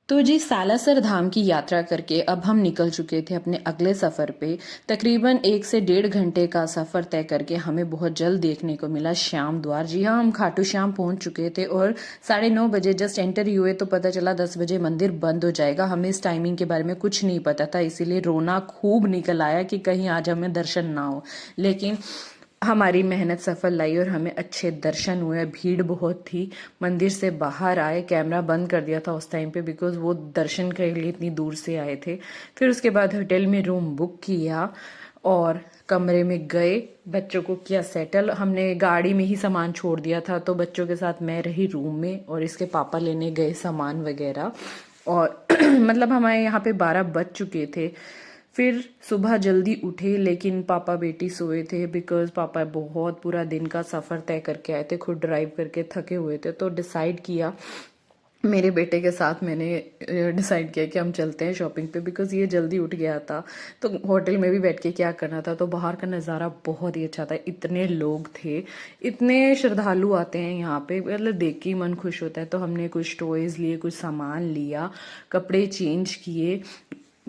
तो जी सालासर धाम की यात्रा करके अब हम निकल चुके थे अपने अगले सफ़र पे। तकरीबन 1 से 1.5 घंटे का सफ़र तय करके हमें बहुत जल्द देखने को मिला श्याम द्वार। जी हाँ, हम खाटू श्याम पहुंच चुके थे और 9:30 बजे जस्ट एंटर ही हुए तो पता चला 10 बजे मंदिर बंद हो जाएगा। हमें इस टाइमिंग के बारे में कुछ नहीं पता था, इसीलिए रोना खूब निकल आया कि कहीं आज हमें दर्शन ना हो। लेकिन हमारी मेहनत सफल लाई और हमें अच्छे दर्शन हुए। भीड़ बहुत थी। मंदिर से बाहर आए, कैमरा बंद कर दिया था उस टाइम पे बिकॉज वो दर्शन के लिए इतनी दूर से आए थे। फिर उसके बाद होटल में रूम बुक किया और कमरे में गए, बच्चों को किया सेटल। हमने गाड़ी में ही सामान छोड़ दिया था तो बच्चों के साथ मैं रही रूम में और इसके पापा लेने गए सामान वगैरह। और मतलब हमारे यहाँ पे 12 बज चुके थे। फिर सुबह जल्दी उठे लेकिन पापा बेटी सोए थे बिकॉज पापा बहुत पूरा दिन का सफ़र तय करके आए थे, खुद ड्राइव करके थके हुए थे। तो डिसाइड किया, मेरे बेटे के साथ मैंने डिसाइड किया कि हम चलते हैं शॉपिंग पे बिकॉज ये जल्दी उठ गया था। तो होटल में भी बैठ के क्या करना था, तो बाहर का नज़ारा बहुत ही अच्छा था। इतने लोग थे, इतने श्रद्धालु आते हैं यहाँ पे, मतलब देख के ही मन खुश होता है। तो हमने कुछ टॉयज़ लिए, कुछ सामान लिया, कपड़े चेंज किए,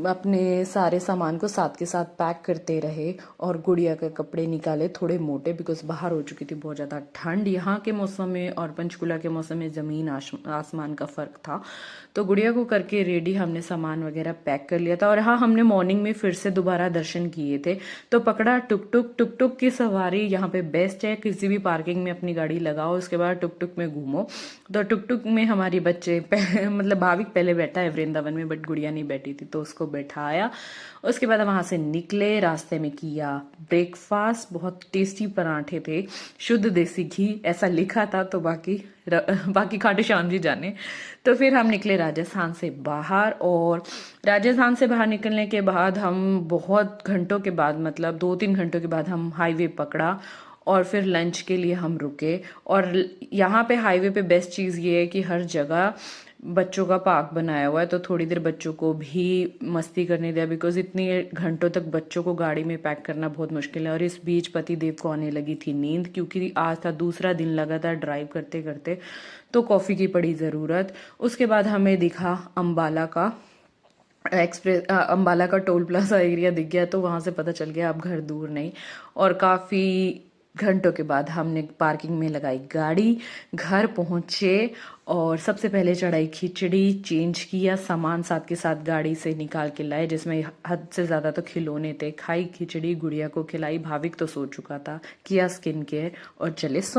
अपने सारे सामान को साथ के साथ पैक करते रहे और गुड़िया के कपड़े निकाले थोड़े मोटे बिकॉज बाहर हो चुकी थी बहुत ज़्यादा ठंड। यहाँ के मौसम में और पंचकुला के मौसम में ज़मीन आसमान का फ़र्क था। तो गुड़िया को करके रेडी हमने सामान वगैरह पैक कर लिया था। और हाँ, हमने मॉर्निंग में फिर से दोबारा दर्शन किए थे। तो पकड़ा टुक टुक की सवारी यहाँ पे बेस्ट है। किसी भी पार्किंग में अपनी गाड़ी लगाओ, उसके बाद टुक टुक में घूमो। तो टुक टुक में हमारी बच्चे मतलब भाविक पहले बैठा है वृंदावन में, बट गुड़िया नहीं बैठी थी तो उसको बैठाया। उसके बाद वहां से निकले, रास्ते में किया ब्रेकफास्ट। बहुत टेस्टी पराठे थे, शुद्ध देसी घी ऐसा लिखा था, तो बाकी खाटू श्याम जी जाने। तो फिर हम निकले राजस्थान से बाहर और राजस्थान से बाहर निकलने के बाद हम बहुत घंटों के बाद, मतलब 2-3 घंटों के बाद हम हाईवे पकड़ा और फिर लंच के लिए हम रुके। और यहाँ पे हाईवे पे बेस्ट चीज़ ये है कि हर जगह बच्चों का पार्क बनाया हुआ है, तो थोड़ी देर बच्चों को भी मस्ती करने दिया बिकॉज इतनी घंटों तक बच्चों को गाड़ी में पैक करना बहुत मुश्किल है। और इस बीच पति देव को आने लगी थी नींद क्योंकि आज था दूसरा दिन लगातार ड्राइव करते करते, तो कॉफ़ी की पड़ी ज़रूरत। उसके बाद हमें दिखा अम्बाला का अम्बाला का टोल प्लाजा एरिया दिख गया, तो वहां से पता चल गया अब घर दूर नहीं। और काफ़ी घंटों के बाद हमने पार्किंग में लगाई गाड़ी, घर पहुंचे और सबसे पहले चढ़ाई खिचड़ी, चेंज किया, सामान साथ के साथ गाड़ी से निकाल के लाए जिसमें हद से ज़्यादा तो खिलौने थे। खाई खिचड़ी, गुड़िया को खिलाई, भाविक तो सो चुका था, किया स्किन केयर और चले सो।